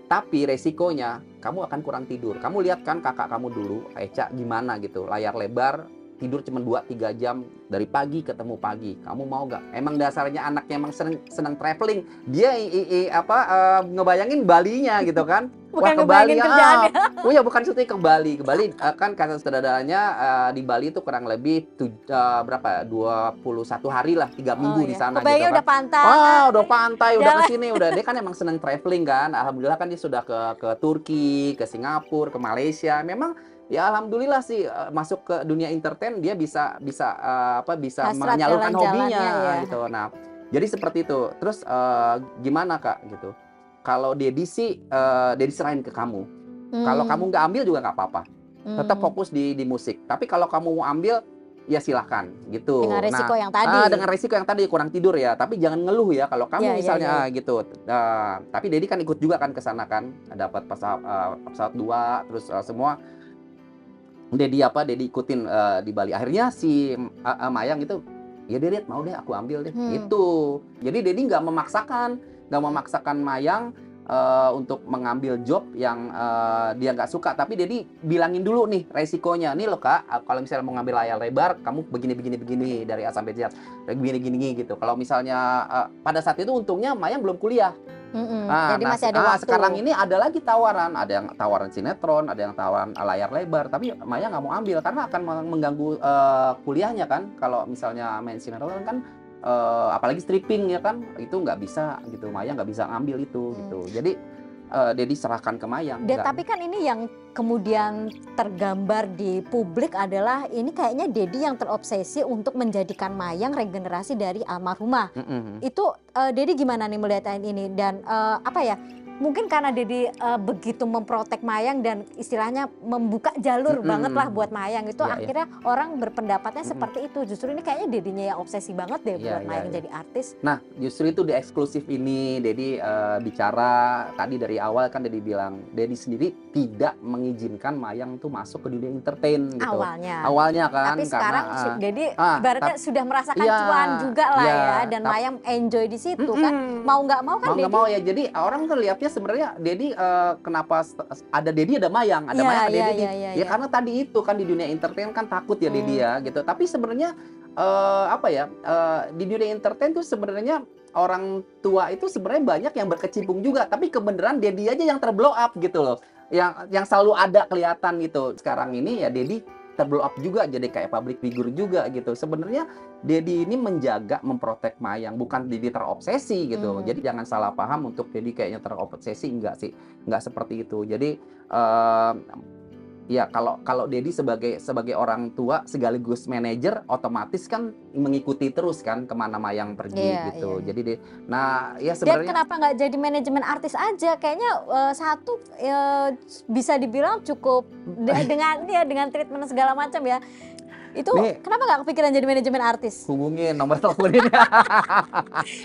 Tapi resikonya kamu akan kurang tidur. Kamu lihat kan kakak kamu dulu, Eca gimana gitu, layar lebar, tidur cuma 2-3 jam, dari pagi ketemu pagi. Kamu mau nggak? Emang dasarnya anaknya emang seneng seneng traveling, dia apa, ngebayangin Balinya gitu kan. Wah Bukan ke Bali ngebayangin kerjaannya. oh ya bukan syuting ke Bali. Ke Bali, kan kata sutradaranya, di Bali itu kurang lebih berapa ya, 21 hari lah, 3 Oh minggu di ya, sana gitu kebayangnya kan. udah pantai, Wah, udah pantai, udah ke jalan. sini, udah dia kan emang seneng traveling kan. Alhamdulillah kan dia sudah ke Turki, ke Singapura, ke Malaysia. Memang ya alhamdulillah sih, masuk ke dunia entertain dia bisa bisa, apa, bisa Hasrat menyalurkan jalan-jalannya hobinya ya. gitu. Nah, jadi seperti itu. Terus, gimana Kak gitu? Kalau Dedi sih, Dedi serahin ke kamu. Kalau Mmm, kamu nggak ambil juga nggak apa-apa. Tetap mmm, fokus di musik. Tapi kalau kamu mau ambil, ya silahkan dengan gitu. resiko Nah, yang tadi. dengan resiko yang tadi kurang tidur ya, tapi jangan ngeluh ya kalau Iya, kamu iya, iya, misalnya iya. gitu. Tapi Dedi kan ikut juga kan ke sana kan, dapat pesawat 2 terus, semua Dedi ikutin, di Bali. Akhirnya si, Mayang itu, "Ya deh Ded, mau deh aku ambil deh," Hmm, gitu. Jadi Dedi nggak memaksakan Mayang, untuk mengambil job yang, dia nggak suka, tapi Dedi bilangin dulu nih resikonya, "Nih loh Kak, kalau misalnya mau ngambil layar lebar, kamu begini begini begini dari A sampai Z, begini gini," gitu. Kalau misalnya, pada saat itu untungnya Mayang belum kuliah. Jadi masih ada waktu. Sekarang ini ada lagi tawaran, ada yang tawaran sinetron, ada yang tawaran layar lebar, tapi Maya nggak mau ambil karena akan mengganggu kuliahnya kan. Kalau misalnya main sinetron kan, apalagi stripping ya kan, itu nggak bisa gitu. Maya nggak bisa ngambil itu gitu. Jadi Dedi serahkan ke Mayang. Tapi kan ini yang kemudian tergambar di publik adalah ini kayaknya Dedi yang terobsesi untuk menjadikan Mayang regenerasi dari almarhumah. Itu Dedi gimana nih melihat ini dan apa ya? Mungkin karena Dedi begitu memprotek Mayang dan istilahnya membuka jalur banget lah buat Mayang itu akhirnya orang berpendapatnya seperti itu. Justru ini kayaknya Dedinya yang obsesi banget deh buat Mayang jadi artis. Nah justru itu di eksklusif ini Dedi bicara tadi dari awal kan Dedi bilang Dedi sendiri tidak mengizinkan Mayang tuh masuk ke dunia entertain gitu. Awalnya kan. Tapi sekarang Dedi ibaratnya sudah merasakan cuan juga lah ya dan Mayang enjoy di situ kan. Mau nggak mau kan Dedi. Mau ya jadi orang kan lihatnya sebenarnya Dedi kenapa ada Dedi ada Mayang, ada Mayang ada Dedi. Ya karena tadi itu kan di dunia entertain kan takut ya Dedi ya gitu. Tapi sebenarnya di dunia entertain tuh sebenarnya orang tua itu sebenarnya banyak yang berkecimpung juga. Tapi kebenaran Dedi aja yang terblow up gitu loh. Yang selalu ada kelihatan gitu. Sekarang ini ya Dedi terblow up juga jadi kayak public figure juga gitu. Sebenarnya Dedi ini menjaga, memprotek Mayang, bukan Dedi terobsesi gitu. Jadi jangan salah paham untuk Dedi kayaknya terobsesi, enggak sih, enggak seperti itu. Jadi ya kalau Dedi sebagai orang tua sekaligus manajer, otomatis kan mengikuti terus kan kemana Mayang pergi gitu. Jadi nah ya sebenarnya. Dan kenapa nggak jadi manajemen artis aja? Kayaknya satu bisa dibilang cukup dengan treatment segala macam ya. Itu kenapa nggak kepikiran jadi manajemen artis? Hubungin nomor telepon ini.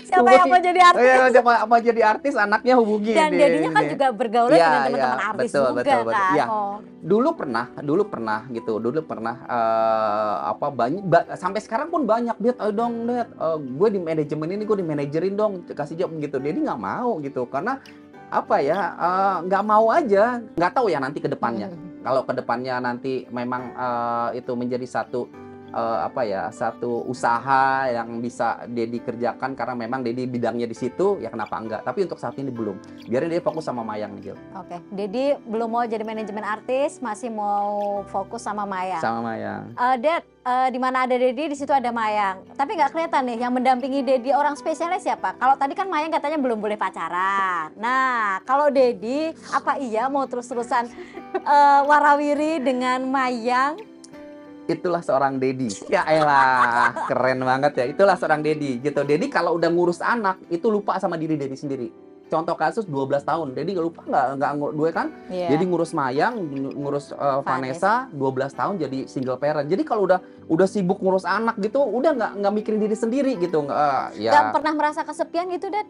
Siapa yang mau jadi artis? Siapa mau jadi artis anaknya hubungin. Dan Dedinya kan juga bergaul dengan teman-teman artis juga kan. Ya. Dulu pernah gitu. Dulu pernah sampai sekarang pun banyak Ded, dong Ded, gue di manajemen ini, gue di manajerin dong, kasih job gitu. Dedi nggak mau gitu karena apa ya, nggak mau aja, nggak tahu ya nanti ke depannya. Kalau ke depannya nanti memang itu menjadi satu satu usaha yang bisa Dedi kerjakan karena memang Dedi bidangnya di situ, ya kenapa enggak? Tapi untuk saat ini belum. Biarin dia fokus sama Mayang nih, Gil. Oke, Dedi belum mau jadi manajemen artis, masih mau fokus sama Mayang. Sama Mayang. Ded, di mana ada Dedi, di situ ada Mayang. Tapi nggak kelihatan nih yang mendampingi Dedi orang spesialnya siapa? Kalau tadi kan Mayang katanya belum boleh pacaran. Nah, kalau Dedi, apa iya mau terus-terusan warawiri dengan Mayang? Itulah seorang Dedi. Ya elah, keren banget ya. Itulah seorang Dedi gitu. Dedi kalau udah ngurus anak itu lupa sama diri Dedi sendiri. Contoh kasus 12 tahun. Dedi nggak lupa nggak gue kan. Jadi ngurus Mayang, ngurus Vanessa 12 tahun jadi single parent. Jadi kalau udah sibuk ngurus anak gitu, udah nggak mikirin diri sendiri gitu. Nggak pernah merasa kesepian gitu, Dad?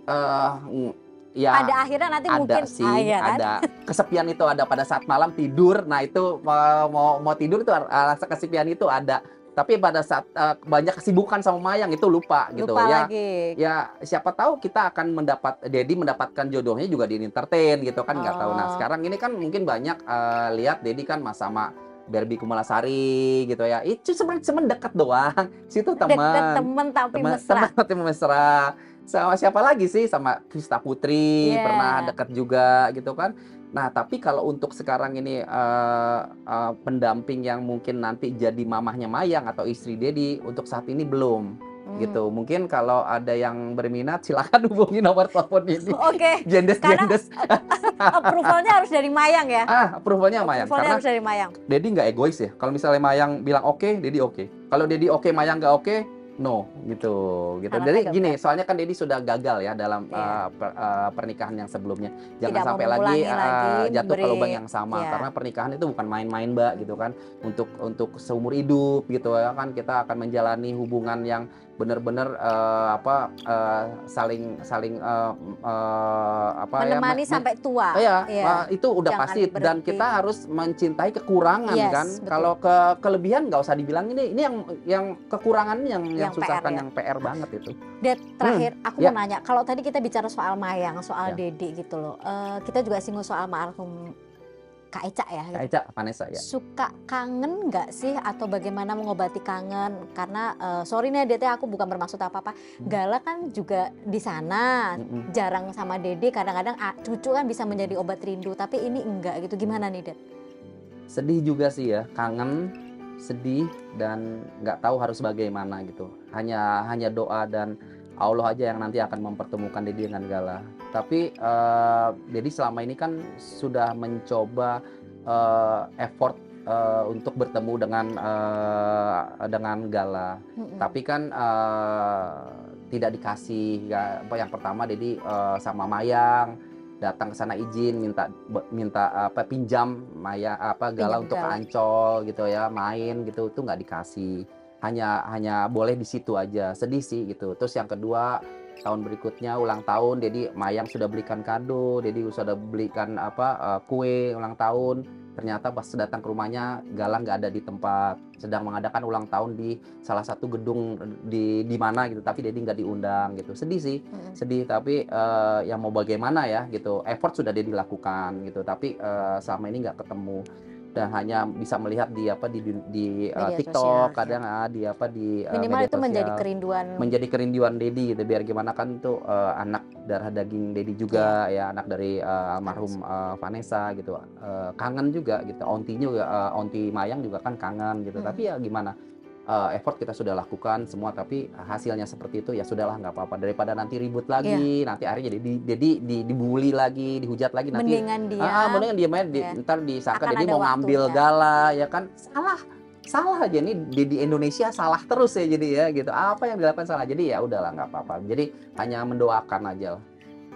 Ya, ada akhirnya nanti mungkin sih, ada kesepian itu ada pada saat malam tidur. Nah itu mau tidur itu rasa kesepian itu ada. Tapi pada saat banyak kesibukan sama Mayang itu lupa gitu ya. Lagi. Ya siapa tahu kita akan Dedi mendapatkan jodohnya juga di entertain gitu kan, nggak tahu. Nah sekarang ini kan mungkin banyak lihat Dedi kan sama Barbie Kumalasari gitu ya. Itu sebenarnya dekat doang. Situ teman tapi mesra. Sama siapa lagi sih? Sama Krista Putri pernah dekat juga gitu kan. Nah tapi kalau untuk sekarang ini pendamping yang mungkin nanti jadi mamahnya Mayang atau istri Dedi, untuk saat ini belum gitu. Mungkin kalau ada yang berminat silakan hubungi nomor telepon ini. Oke. Jendes. Approvalnya harus dari Mayang ya? Approvalnya Mayang. Karena harus dari Mayang. Dedi nggak egois ya. Kalau misalnya Mayang bilang oke, Dedi oke. Kalau Dedi oke, Mayang nggak oke, no gitu. Jadi gini, soalnya kan Dedi sudah gagal ya dalam pernikahan yang sebelumnya. Jangan sampai lagi jatuh ke lubang yang sama. Karena pernikahan itu bukan main-main, Mbak, gitu kan. Untuk seumur hidup gitu ya kan, kita akan menjalani hubungan yang benar-benar saling menemani sampai tua. Itu udah pasti dan kita harus mencintai kekurangan kan. Betul. Kalau kelebihan nggak usah dibilang, ini yang kekurangan yang susah kan, yang PR banget itu. Dad, terakhir aku mau nanya, kalau tadi kita bicara soal Mayang, soal Dedi gitu loh. Kita juga singgung soal almarhum Kak Eca ya. Kak Eca, Vanessa ya. Suka kangen nggak sih atau bagaimana mengobati kangen? Karena sorry nih Dede, aku bukan bermaksud apa-apa. Gala kan juga di sana, jarang sama Dede. Kadang-kadang cucu kan bisa menjadi obat rindu, tapi ini enggak gitu. Gimana nih, Ded? Sedih juga sih ya, kangen, sedih dan nggak tahu harus bagaimana gitu. Hanya doa dan Allah aja yang nanti akan mempertemukan Dedi dengan Gala. Tapi Dedi selama ini kan sudah mencoba effort untuk bertemu dengan Gala. Tapi kan tidak dikasih. Yang pertama Dedi sama Mayang datang ke sana izin minta pinjam Gala untuk ke Ancol gitu ya, main gitu, itu nggak dikasih. Hanya boleh di situ aja. Sedih sih gitu. Terus yang kedua, tahun berikutnya ulang tahun, jadi Mayang sudah belikan kado, jadi sudah belikan kue ulang tahun. Ternyata pas datang ke rumahnya, Gala nggak ada di tempat, sedang mengadakan ulang tahun di salah satu gedung di mana gitu, tapi Dedi nggak diundang gitu. Sedih sih, sedih, tapi ya mau bagaimana ya gitu. Effort sudah Dedi lakukan gitu, tapi selama ini nggak ketemu. Dan hanya bisa melihat di TikTok, sosial, kadang ya. di minimal itu sosial. menjadi kerinduan Dedi gitu. Biar gimana kan tuh anak darah daging Dedi juga ya, anak dari almarhum Vanessa gitu, kangen juga gitu. Onti Mayang juga kan kangen gitu. Tapi ya gimana, effort kita sudah lakukan semua, tapi hasilnya seperti itu ya sudahlah, nggak apa-apa, daripada nanti ribut lagi, nanti akhirnya jadi dibully lagi, dihujat lagi, nanti mendingan dia main ntar disangka Dedi mau ngambil Gala ya kan. Salah aja nih di Indonesia, salah terus ya jadi ya gitu, apa yang dilakukan salah, jadi ya udahlah nggak apa-apa, jadi hanya mendoakan aja lah.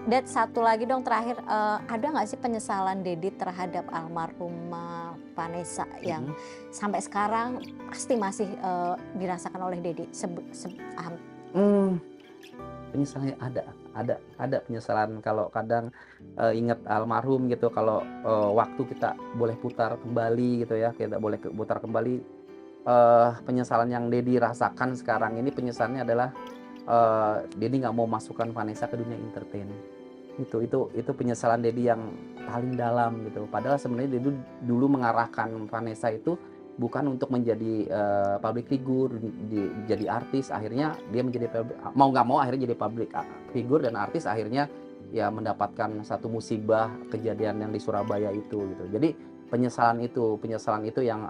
Dad, satu lagi dong terakhir, ada nggak sih penyesalan Dedi terhadap almarhumah Vanessa yang sampai sekarang pasti masih dirasakan oleh Dedi? Penyesalannya ada penyesalan kalau kadang ingat almarhum gitu, kalau waktu kita boleh putar kembali gitu ya, kita boleh putar kembali, penyesalan yang Dedi rasakan sekarang ini, penyesalannya adalah Dedi nggak mau masukkan Vanessa ke dunia entertain. Itu penyesalan Dedi yang paling dalam gitu. Padahal sebenarnya Dedi dulu mengarahkan Vanessa itu bukan untuk menjadi public figure, jadi artis. Akhirnya dia menjadi mau nggak mau akhirnya jadi public figure dan artis, akhirnya ya mendapatkan satu musibah kejadian yang di Surabaya itu gitu. Jadi penyesalan itu yang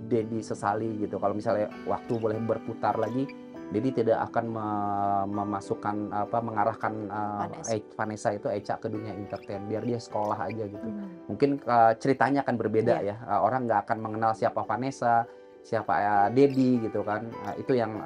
Dedi sesali gitu. Kalau misalnya waktu boleh berputar lagi, Dedi tidak akan mengarahkan Vanessa itu, Eca, ke dunia entertain, biar dia sekolah aja gitu. Mungkin ceritanya akan berbeda ya. Orang nggak akan mengenal siapa Vanessa, siapa Dedi gitu kan. Itu yang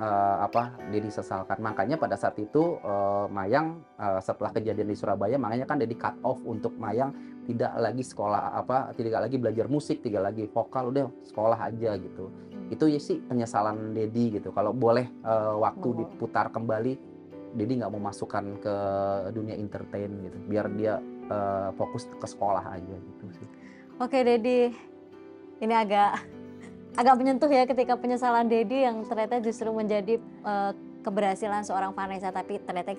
Dedi sesalkan. Makanya pada saat itu Mayang setelah kejadian di Surabaya, makanya kan Dedi cut off untuk Mayang tidak lagi sekolah tidak lagi belajar musik, tidak lagi vokal, udah sekolah aja gitu. Itu ya sih penyesalan Dedi gitu. Kalau boleh waktu diputar kembali, Dedi nggak mau masukkan ke dunia entertain gitu, biar dia fokus ke sekolah aja gitu sih. Oke Dedi, ini agak menyentuh ya ketika penyesalan Dedi yang ternyata justru menjadi keberhasilan seorang Vanessa, tapi ternyata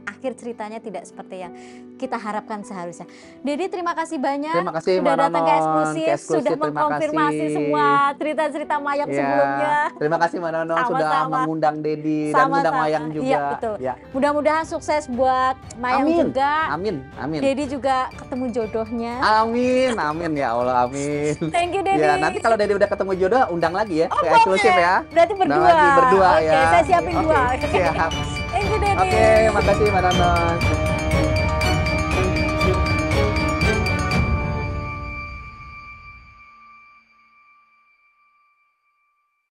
akhir ceritanya tidak seperti yang kita harapkan seharusnya. Dedi, terima kasih banyak. Terima kasih sudah datang ke Eksklusif, sudah mengkonfirmasi semua cerita-cerita Mayang sebelumnya. Terima kasih Mbak Nono sudah mengundang Dedi dan mengundang Mayang juga. Iya, betul. Ya. Mudah-mudahan sukses buat Mayang juga. Amin. Dedi juga ketemu jodohnya. Amin ya Allah, amin. Thank you Dedi. Ya, nanti kalau Dedi udah ketemu jodoh, undang lagi ya ke Eksklusif ya. Berarti berdua ya. Saya siapin dua. Siap. Thank you Dedi. Oke, makasih Mbak Nono.